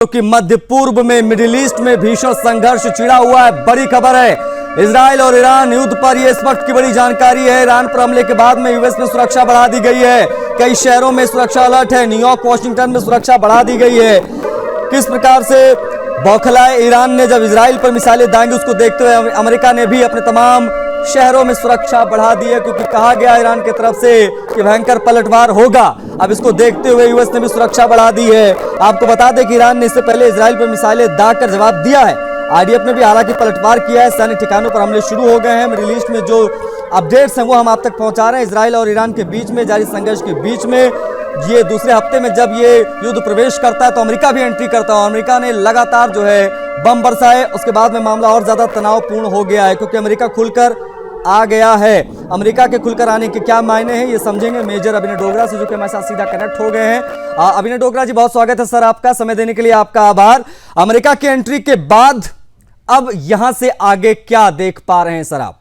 कि मध्य पूर्व में मिडिल ईस्ट में भीषण संघर्ष छिड़ा हुआ है। बड़ी खबर है, इजराइल और ईरान युद्ध पर यह इस वक्त की बड़ी जानकारी है। ईरान पर हमले के बाद में यूएस में सुरक्षा बढ़ा दी गई है। कई शहरों में सुरक्षा अलर्ट है। न्यूयॉर्क, वॉशिंगटन में सुरक्षा बढ़ा दी गई है। किस प्रकार से बौखलाए ईरान ने जब इजराइल पर मिसाइलें दाएंगे, उसको देखते हुए अमेरिका ने भी अपने तमाम शहरों में सुरक्षा बढ़ा दी है, क्योंकि कहा गया ईरान की तरफ से कि भयंकर पलटवार होगा। अब इसको देखते हुए यूएस ने भी सुरक्षा बढ़ा दी है। आपको बता दें कि ईरान ने इससे पहले इजराइल पर मिसाइलें दागकर जवाब दिया है। आईडीएफ ने भी हालांकि पलटवार किया है। सैन्य ठिकानों पर हमले शुरू हो गए हैं। मिडिल ईस्ट में जो अपडेट्स हैं वो हम आप तक पहुंचा रहे हैं। इजराइल और ईरान के बीच में जारी संघर्ष के बीच में ये दूसरे हफ्ते में जब ये युद्ध प्रवेश करता है तो अमेरिका भी एंट्री करता है। अमेरिका ने लगातार जो है बम बरसाए। उसके बाद में मामला और ज्यादा तनावपूर्ण हो गया है, क्योंकि अमेरिका खुलकर आ गया है। अमेरिका के खुलकर आने के क्या मायने हैं ये समझेंगे मेजर अभिनय डोगरा से, जो कि हमारे साथ सीधा कनेक्ट हो गए हैं। अभिनय डोगरा जी, बहुत स्वागत है सर आपका। समय देने के लिए आपका आभार। अमेरिका की एंट्री के बाद अब यहां से आगे क्या देख पा रहे हैं सर आप?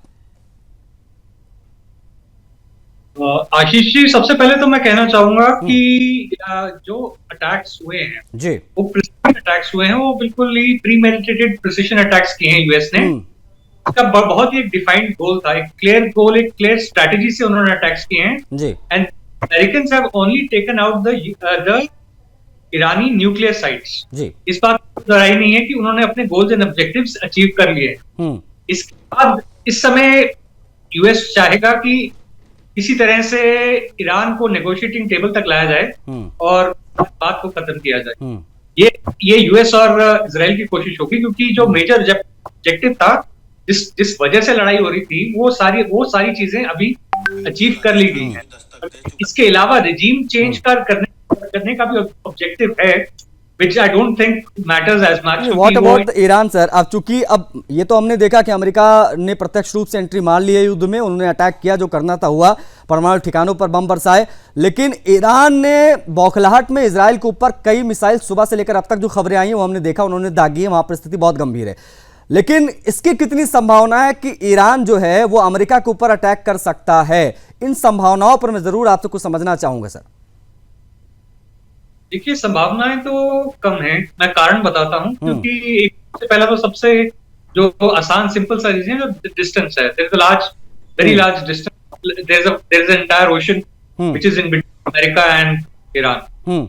आशीष जी, सबसे पहले तो मैं कहना चाहूंगा कि जो अटैक्स हुए हैं जी, वो प्रिसीजन अटैक्स हुए हैं। वो बिल्कुल ही प्रीमेडिटेटेड प्रिसीजन अटैक्स किए हैं यूएस ने। उसका बहुत ही एक डिफाइंड गोल था, एक क्लियर गोल, एक क्लियर स्ट्रैटेजी से उन्होंने अटैक्स किए हैं। जी, and Americans have only taken out the Irani nuclear sites. जी, इस बात की लड़ाई नहीं है कि उन्होंने अपने गोल्स एंड ऑब्जेक्टिव्स अचीव कर लिए। इसके बाद इस समय यूएस चाहेगा कि किसी तरह से ईरान को नेगोशिएटिंग टेबल तक लाया जाए और बात को खत्म किया जाए। ये यूएस और इजराइल की कोशिश होगी, क्योंकि जो मेजर ऑब्जेक्टिव था, जिस वजह से लड़ाई हो रही थी, वो सारी चीजें अभी अचीव कर ली गई हैं। इसके अलावा रिजीम चेंज करने का भी ऑब्जेक्टिव है, which I don't think matters as much. What about Iran sir? अब चूंकि अब ये तो हमने देखा कि अमेरिका ने प्रत्यक्ष रूप से एंट्री मार ली है युद्ध में। उन्होंने अटैक किया, जो करना था हुआ, परमाणु ठिकानों पर बम बरसाए। लेकिन ईरान ने बौखलाहट में इजराइल के ऊपर कई मिसाइल सुबह से लेकर अब तक जो खबरें आई हैं वो हमने देखा, उन्होंने दागी है। वहां पर स्थिति बहुत गंभीर है। लेकिन इसकी कितनी संभावना है कि ईरान जो है वो अमेरिका के ऊपर अटैक कर सकता है? इन संभावनाओं पर मैं जरूर आपसे कुछ समझना चाहूंगा सर। देखिए, संभावनाएं तो कम है। मैं कारण बताता हूं, क्योंकि सबसे पहला तो सबसे जो आसान सिंपल सा रीजन है, जो डिस्टेंस है। There is a very large distance. There is an entire ocean which is in between America and Iran.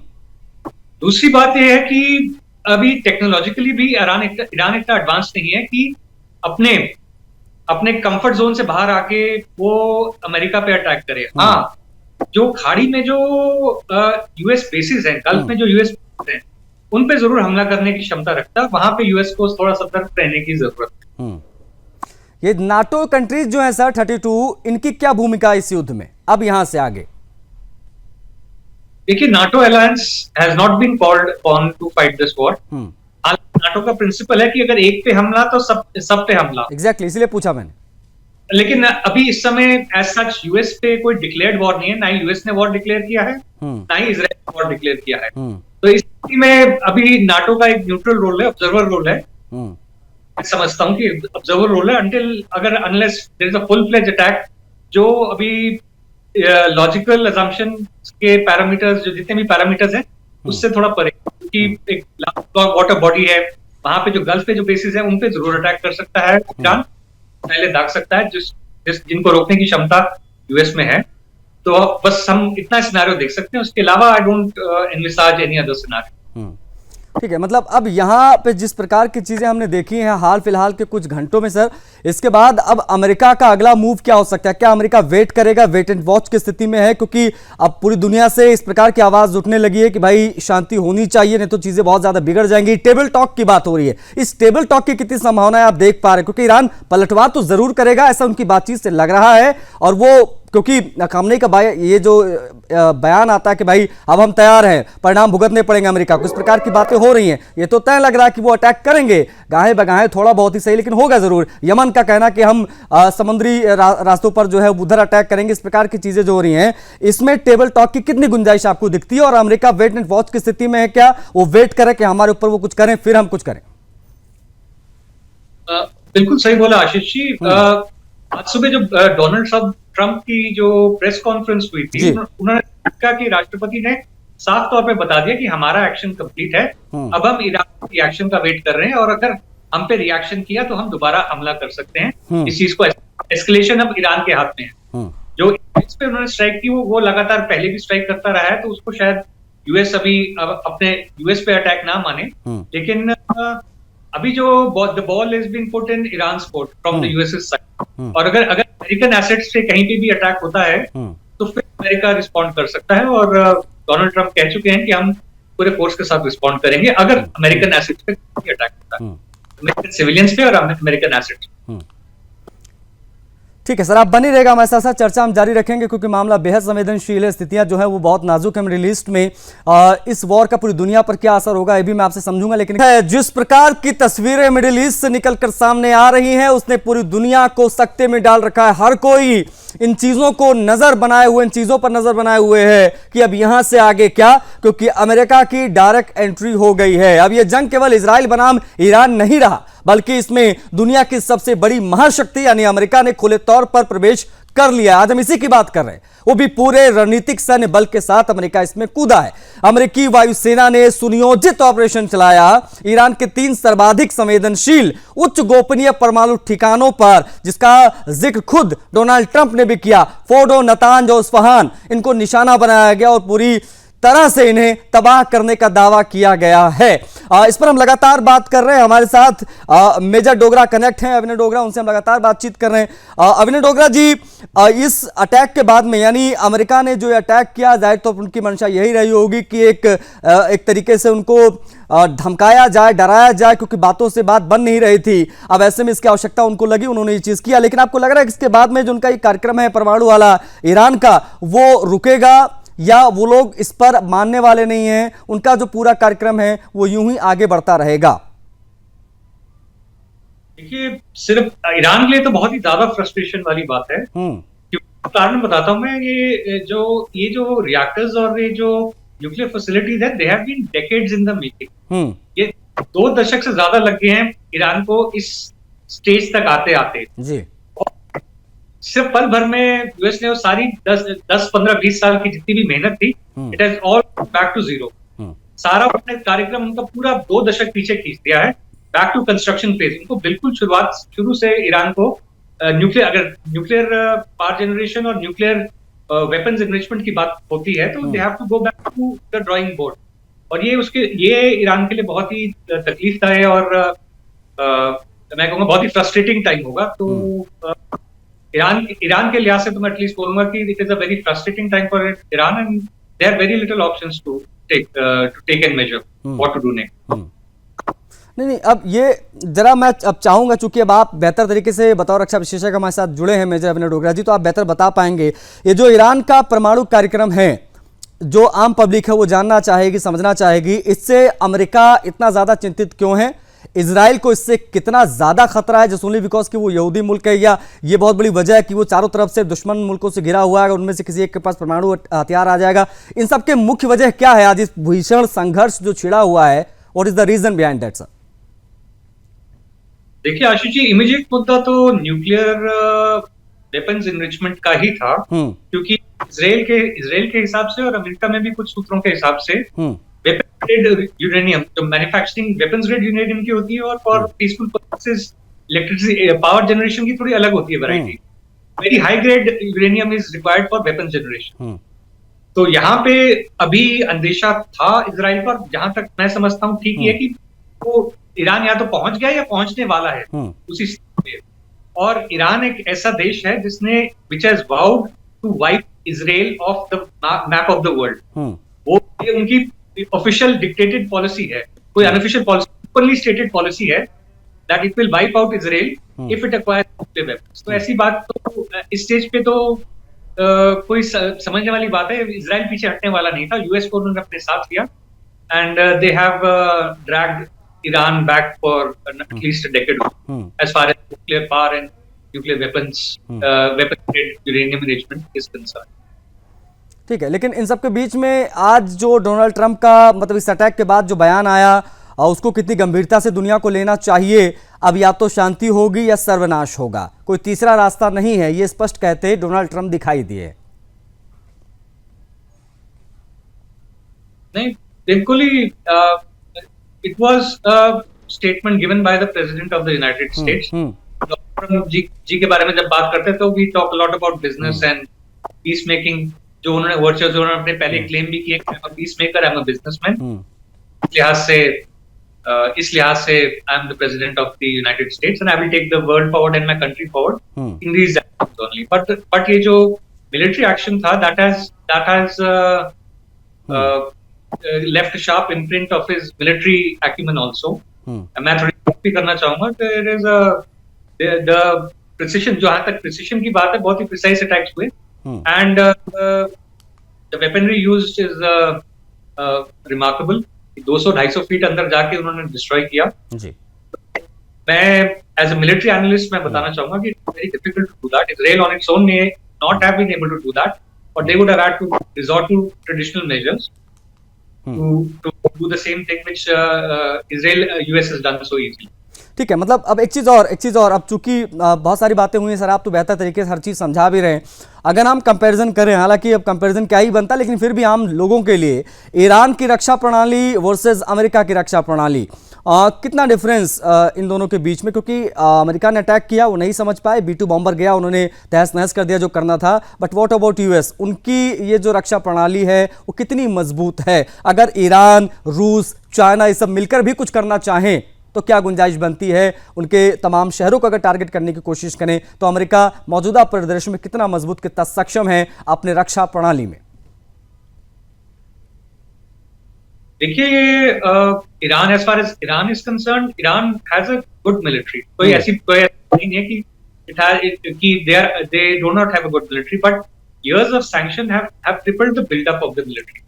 दूसरी बात यह है कि अभी टेक्नोलॉजिकली भी ईरान इतना एडवांस नहीं है कि अपने कंफर्ट जोन से बाहर आके वो अमेरिका पे अटैक करे। हाँ, जो खाड़ी में जो यूएस बेसिस हैं, गल्फ में जो यूएस बेसिस हैं, उन पे जरूर हमला करने की क्षमता रखता है। वहां पे यूएस को थोड़ा सतर्क रहने की जरूरत है। ये नाटो कंट्रीज जो है सर 32, इनकी क्या भूमिका इस युद्ध में अब यहां से आगे? देखिए, NATO alliance has not been called upon to fight this war. NATO का प्रिंसिपल है कि अगर एक पे हमला तो सब पे हमला। एग्जैक्टली, इसलिए पूछा मैंने। लेकिन अभी इस समय एज सच यूएस पे कोई डिक्लेयर्ड वॉर नहीं है। ना ही यूएस ने वॉर डिक्लेयर किया है, ना ही इजराइल ने वॉर डिक्लेयर किया है। तो इस स्थिति में अभी नाटो का एक न्यूट्रल रोल है, ऑब्जर्वर रोल है। मैं समझता हूं कि ऑब्जर्वर रोल है unless there is a full fledge attack. जो अभी लॉजिकल असम्पशन के पैरामीटर्स, जो जितने भी पैरामीटर्स हैं, उससे थोड़ा परे, क्योंकि एक वाटर बॉडी है वहां पे, जो गल्फ पे जो बेसिस है, उन पे जरूर अटैक कर सकता है ईरान, पहले दाग सकता है, जिनको रोकने की क्षमता यूएस में है। तो बस हम इतना सिनेरियो देख सकते हैं। उसके अलावा I don't envisaged any other scenario. ठीक है, मतलब अब यहाँ पे जिस प्रकार की चीजें हमने देखी हैं हाल फिलहाल के कुछ घंटों में सर, इसके बाद अब अमेरिका का अगला मूव क्या हो सकता है? क्या अमेरिका वेट करेगा, वेट एंड वॉच की स्थिति में है? क्योंकि अब पूरी दुनिया से इस प्रकार की आवाज उठने लगी है कि भाई शांति होनी चाहिए, नहीं तो चीजें बहुत ज्यादा बिगड़ जाएंगी। टेबल टॉक की बात हो रही है। इस टेबल टॉक की कितनी संभावना आप देख पा रहे हैं? क्योंकि ईरान पलटवार तो जरूर करेगा, ऐसा उनकी बातचीत से लग रहा है। और वो, क्योंकि खामनेई का ये जो बयान आता है कि भाई अब हम तैयार हैं, परिणाम भुगतने पड़ेंगे अमेरिका को, इस प्रकार की बातें हो रही हैं, ये तो तय लग रहा है कि वो अटैक करेंगे, गाहे बगाहे, थोड़ा बहुत ही सही, लेकिन होगा जरूर। यमन का कहना कि हम समुद्री रास्तों पर जो है उधर अटैक करेंगे। इस प्रकार की चीजें जो हो रही हैं, इसमें टेबल टॉक की कितनी गुंजाइश आपको दिखती है? और अमेरिका वेट एंड वॉच की स्थिति में है? क्या वो वेट करे कि हमारे ऊपर वो कुछ करें फिर हम कुछ करें? बिल्कुल सही बोला आशीष जी। आज सुबह जब डोनाल्ड ट्रंप की जो प्रेस कॉन्फ्रेंस हुई थी, उन्होंने कहा कि राष्ट्रपति ने साफ तौर पे बता दिया कि हमारा एक्शन कंप्लीट है, अब हम ईरान के रिएक्शन का वेट कर रहे हैं, और अगर हम पे रिएक्शन किया तो हम दोबारा हमला कर सकते हैं। इस चीज को एस्केलेशन अब ईरान के हाथ में है। जो इस पे उन्होंने स्ट्राइक की वो लगातार पहले भी स्ट्राइक करता रहा है, तो उसको शायद यूएस अभी अपने यूएस पे अटैक ना माने, लेकिन अभी जो the ball is being put in Iran's court from the US side, और अगर अमेरिकन एसेट्स से कहीं पे भी अटैक होता है तो फिर अमेरिका रिस्पॉन्ड कर सकता है, और डोनाल्ड ट्रंप कह चुके हैं कि हम पूरे फोर्स के साथ रिस्पॉन्ड करेंगे अगर अमेरिकन एसेट्स पे अटैक होता है, अमेरिकन सिविलियंस पे और अमेरिकन एसेट्स। ठीक है सर, आप बनी रहेगा हमारे साथ साथ, चर्चा हम जारी रखेंगे क्योंकि मामला बेहद संवेदनशील है, स्थितियां जो है वो बहुत नाजुक है मिडिल ईस्ट में। इस वॉर का पूरी दुनिया पर क्या असर होगा ये भी मैं आपसे समझूंगा, लेकिन जिस प्रकार की तस्वीरें मिडिल ईस्ट से निकलकर सामने आ रही हैं उसने पूरी दुनिया को सकते में डाल रखा है। हर कोई इन चीजों को नजर बनाए हुए, इन चीजों पर नजर बनाए हुए है कि अब यहां से आगे क्या, क्योंकि अमेरिका की डायरेक्ट एंट्री हो गई है। अब यह जंग केवल इजराइल बनाम ईरान नहीं रहा, बल्कि इसमें दुनिया की सबसे बड़ी महाशक्ति यानी अमेरिका ने खुले तौर पर प्रवेश कर लिया। आज हम इसी की बात कर रहे हैं, वो भी पूरे रणनीतिक सैन्य बल के साथ अमेरिका इसमें कूदा है। अमेरिकी वायुसेना ने सुनियोजित ऑपरेशन चलाया ईरान के 3 सर्वाधिक संवेदनशील उच्च गोपनीय परमाणु ठिकानों पर, जिसका जिक्र खुद डोनाल्ड ट्रंप ने भी किया। फोर्डो, नतांज और इस्फहान, इनको निशाना बनाया गया और पूरी तरह से इन्हें तबाह करने का दावा किया गया है। इस पर हम लगातार बात कर रहे हैं। हमारे साथ मेजर डोगरा कनेक्ट हैं, अभिनव डोगरा, उनसे हम लगातार बातचीत कर रहे हैं। अभिनव डोगरा जी, इस अटैक के बाद में यानी अमेरिका ने जो अटैक किया, जाहिर तौर पर उनकी मंशा यही रही होगी कि एक तरीके से उनको धमकाया जाए, डराया जाए, क्योंकि बातों से बात बन नहीं रही थी। अब ऐसे में इसकी आवश्यकता उनको लगी, उन्होंने ये चीज किया। लेकिन आपको लग रहा है कि इसके बाद में जो उनका ये कार्यक्रम है परमाणु वाला ईरान का, वो रुकेगा या वो लोग इस पर मानने वाले नहीं हैं, उनका जो पूरा कार्यक्रम है वो यूं ही आगे बढ़ता रहेगा? देखिए, सिर्फ ईरान के लिए तो बहुत ही ज्यादा फ्रस्ट्रेशन वाली बात है। कारण बताता हूं मैं, ये जो रिएक्टर्स और ये जो न्यूक्लियर फैसिलिटीज है, they have been decades in the making. ये 2 दशक से ज्यादा लग गए हैं ईरान को इस स्टेज तक आते आते जी। सिर्फ पल भर में यूएस ने वो सारी 10, 15, 20 साल की जितनी भी मेहनत थी, it has all back to zero. सारा अपने कार्यक्रम उनका पूरा 2 दशक पीछे खींच दिया है, बैक टू कंस्ट्रक्शन फेज। उनको बिल्कुल शुरू से ईरान को न्यूक्लियर पावर जनरेशन और न्यूक्लियर वेपन्स एनरिचमेंट की बात होती है तो they have to go back to the drawing board. और ये ईरान के लिए बहुत ही तकलीफ था और मैं कहूँगा बहुत ही फ्रस्ट्रेटिंग टाइम होगा। तो ईरान के लिहाज से तो मैं एटलीस्ट बोलूंगा कि it is a very frustrating time for Iran and there very little options to take and major what to do next. नहीं, अब ये जरा मैं अब चाहूंगा, चूंकि अब आप बेहतर तरीके से बतौर रक्षा विशेषज्ञ हमारे साथ जुड़े हैं मेजर अभिनव डोगरा जी, तो आप बेहतर बता पाएंगे ये जो ईरान का परमाणु कार्यक्रम है, जो आम पब्लिक है वो जानना चाहेगी, समझना चाहेगी, इससे अमेरिका इतना ज्यादा चिंतित क्यों है? इजराइल को इससे कितना ज्यादा खतरा है? जस्ट ओनली बिकॉज कि वो यहूदी मुल्क है, या ये बहुत बड़ी वजह है कि वो चारों तरफ से दुश्मन मुल्कों से घिरा हुआ है, उनमें से किसी एक के पास परमाणु हथियार आ जाएगा? इन सब के मुख्य वजह क्या है आज इस भीषण संघर्ष जो छिड़ा हुआ है? What is the reason behind that sir? देखिए आशीष जी, इमीडिएट मुद्दा तो न्यूक्लियर वेपन्स एनरिचमेंट का ही था, क्योंकि इजराइल के हिसाब से और अमेरिका में भी कुछ सूत्रों के हिसाब से वेपन ग्रेड यूरेनियम, जो मैन्युफैक्चरिंग वेपन्स ग्रेड यूरेनियम की होती है और for peaceful purposes electricity power generation की थोड़ी अलग होती है variety. Very high grade uranium is required for weapon generation. तो यहाँ पे अभी अंदेशा था इजराइल पर, जहां तक मैं समझता हूँ ठीक है कि वो ईरान या तो पहुंच गया या पहुंचने वाला है उसी स्थिति में। और ईरान एक ऐसा देश है जिसने which has vowed to wipe Israel off the map of the world. वो उनकी ऑफिशियल डिक्टेटेड पॉलिसी है, कोई unofficial policy, openly stated policy है that it will wipe out Israel if it acquires nuclear weapons. तो ऐसी बात तो इस स्टेज पे तो कोई समझने वाली बात है। इजराइल पीछे हटने वाला नहीं था, यूएस को उन्होंने अपने साथ लिया and they have dragged Iran back for at least a decade as far as nuclear power and nuclear weapons, weapon grade uranium enrichment is concerned. ठीक है, लेकिन इन सब के बीच में आज जो डोनाल्ड ट्रंप का मतलब इस अटैक के बाद जो बयान आया, उसको कितनी गंभीरता से दुनिया को लेना चाहिए? अब या तो शांति होगी या सर्वनाश होगा, कोई तीसरा रास्ता नहीं है, ये स्पष्ट कहते डोनाल्ड ट्रंप दिखाई दिए। नहीं, बिल्कुल ही it was statement given by the president of the United States. Trump ji के बारे में जब बात करते हैं तो we talk lot about business and peace making, जो उन्होंने वर्चुअल जो उन्होंने अपने पहले क्लेम भी किए, I am a peace maker, I am a businessman. इस लिहाज से I am the president of the United States and I will take the world forward and my country forward in these actions only. But ये जो military action था, that has left a sharp imprint of his military acumen also. मैं थोड़ी बात भी करना चाहूंगा कि there is the precision, जो यहाँ तक precision की बात है, बहुत ही precise attacks हुए and the weaponry used is remarkable। 200-250 feet अंदर जाके उन्होंने डिस्ट्रॉय किया जी। मैं एज अ मिलिट्री एनालिस्ट मैं बताना चाहूंगा कि it's very difficult to do that. Israel on its own may not have been able to do that, but they would have had to resort to traditional measures to do the same thing which Israel US has done so easily। ठीक है, मतलब अब एक चीज़ और अब चूंकि बहुत सारी बातें हुई हैं सर, आप तो बेहतर तरीके से हर चीज़ समझा भी रहे हैं। अगर हम कंपैरिजन करें, हालांकि अब कंपैरिजन क्या ही बनता, लेकिन फिर भी आम लोगों के लिए ईरान की रक्षा प्रणाली वर्सेस अमेरिका की रक्षा प्रणाली, कितना डिफरेंस इन दोनों के बीच में? क्योंकि अमेरिका ने अटैक किया, वो नहीं समझ पाए, B-2 बॉम्बर गया, उन्होंने तहस नहस कर दिया जो करना था। But what about US? उनकी ये जो रक्षा प्रणाली है वो कितनी मजबूत है? अगर ईरान, रूस, चाइना ये सब मिलकर भी कुछ करना चाहें तो क्या गुंजाइश बनती है? उनके तमाम शहरों को अगर टारगेट करने की कोशिश करें तो अमेरिका मौजूदा परिदृश्य में कितना मजबूत, कितना सक्षम है अपने रक्षा प्रणाली में? देखिए, Iran, as far as Iran is concerned, Iran has a good military. कोई ऐसी नहीं है कि they do not have a good military, but years of sanction have crippled the build up of the military।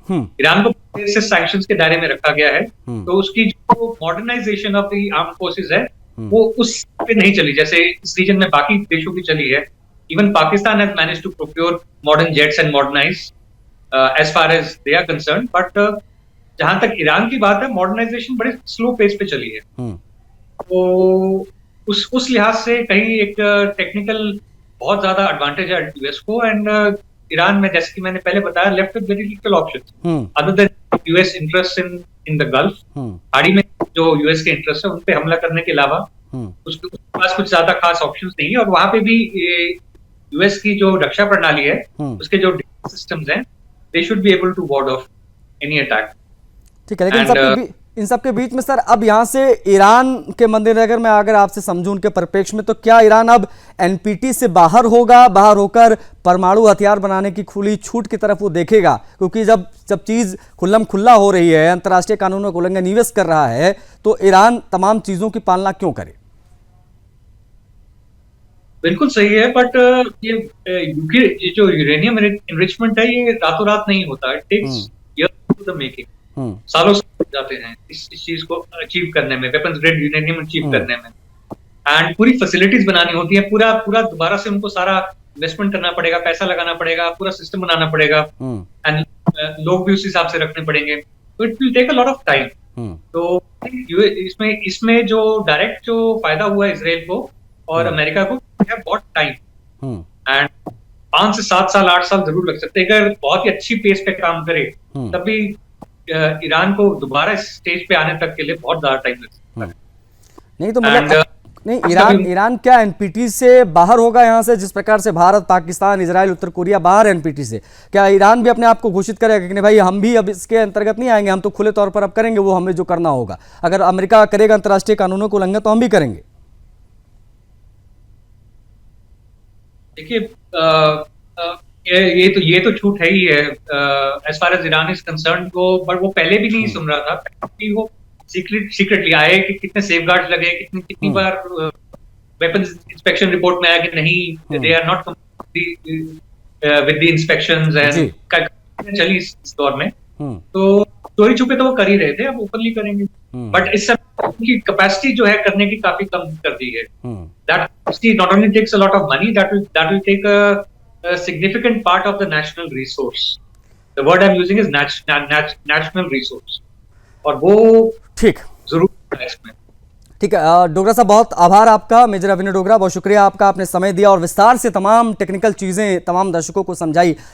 Iran को से sanctions के दायरे में रखा गया है, तो उसकी जो modernisation of the armed forces है वो उस पे नहीं चली जैसे इस रीजन में बाकी देशों की चली है। Even Pakistan has managed to procure modern jets and modernise as far as they are concerned, but जहां तक ईरान की बात है, मॉडर्नाइजेशन बड़े स्लो पेस पे चली है। तो उस लिहाज से कहीं एक टेक्निकल बहुत ज्यादा एडवांटेज है यूएस को, एंड ईरान में, जैसे कि मैंने पहले बताया, left with very little options other than US interest in the gulf. खाड़ी में जो यूएस के इंटरेस्ट है उन पे हमला करने के अलावा उसके पास कुछ ज्यादा खास ऑप्शंस नहीं है। और वहां पे भी यूएस की जो रक्षा प्रणाली है, उसके जो सिस्टम्स हैं, they should be able to ward off any attack. ठीक है, लेकिन इन सब के बीच में सर, अब यहाँ से ईरान के मद्देनजर मैं अगर आपसे समझूं उनके परिप्रेक्ष्य में, तो क्या ईरान अब एनपीटी से बाहर होगा, बाहर होकर परमाणु हथियार बनाने की खुली छूट की तरफ वो देखेगा? क्योंकि जब चीज खुल्लम खुल्ला हो रही है, अंतर्राष्ट्रीय कानूनों का उल्लंघन यूएस कर रहा है, तो ईरान तमाम चीजों की पालना क्यों करे? बिल्कुल सही है, बट ये जो यूरेनियम एनरिचमेंट है, ये रातों रात नहीं होता। It takes years to the making, सालों से जाते हैं इस चीज को अचीव करने में, वेपन्स ग्रेड यूरेनियम अचीव करने में। एंड पूरी फैसिलिटीज बनानी होती है, पूरा दोबारा से उनको सारा इन्वेस्टमेंट करना पड़ेगा, पैसा लगाना पड़ेगा, पूरा सिस्टम बनाना पड़ेगा, एंड लोग भी उस हिसाब से रखने पड़ेंगे। तो it will take a lot of time. तो इसमें जो डायरेक्ट जो फायदा हुआ है इसराइल को और अमेरिका को, बहुत टाइम, एंड 5 से 7 साल 8 साल जरूर लग सकते हैं। अगर बहुत ही अच्छी पेस पे काम करे तभी ईरान को दोबारा इस स्टेज पे आने तक के लिए बहुत ज्यादा टाइम लग सकता है। नहीं तो मतलब नहीं, ईरान क्या एनपीटी से बाहर होगा यहाँ से? जिस प्रकार से भारत, पाकिस्तान, इजराइल, उत्तर कोरिया बाहर एनपीटी से, क्या ईरान भी अपने आप को घोषित करेगा कि नहीं भाई, हम भी अब इसके अंतर्गत नहीं आएंगे, हम तो खुले तौर पर अब करेंगे वो हमें जो करना होगा? अगर अमेरिका करेगा अंतर्राष्ट्रीय कानूनों को उल्लंघन, तो हम भी करेंगे। देखिए, ये तो छूट है ही है as far as Iran is concern को, बट वो पहले भी नहीं सुन रहा था। वो सीक्रेटली आए कि कितने सेफगार्ड्स लगे, कितनी बार वेपन्स इंस्पेक्शन रिपोर्ट में आया कि नहीं, they are not with the inspections, and चली इस दौर में। तो चोरी छुपे तो वो कर ही रहे थे, अब ओपनली करेंगे। बट इस समय उनकी कैपेसिटी जो है करने की काफी कम कर दी है। That capacity not only takes a lot of money, that will take a significant part of the national resource. The word I'm using is national resource. और वो ठीक जरूर है इसमें। ठीक है डोगरा साहब, बहुत आभार आपका, मेजर अभिनव डोगरा, बहुत शुक्रिया आपका, आपने समय दिया और विस्तार से तमाम टेक्निकल चीजें तमाम दर्शकों को समझाई।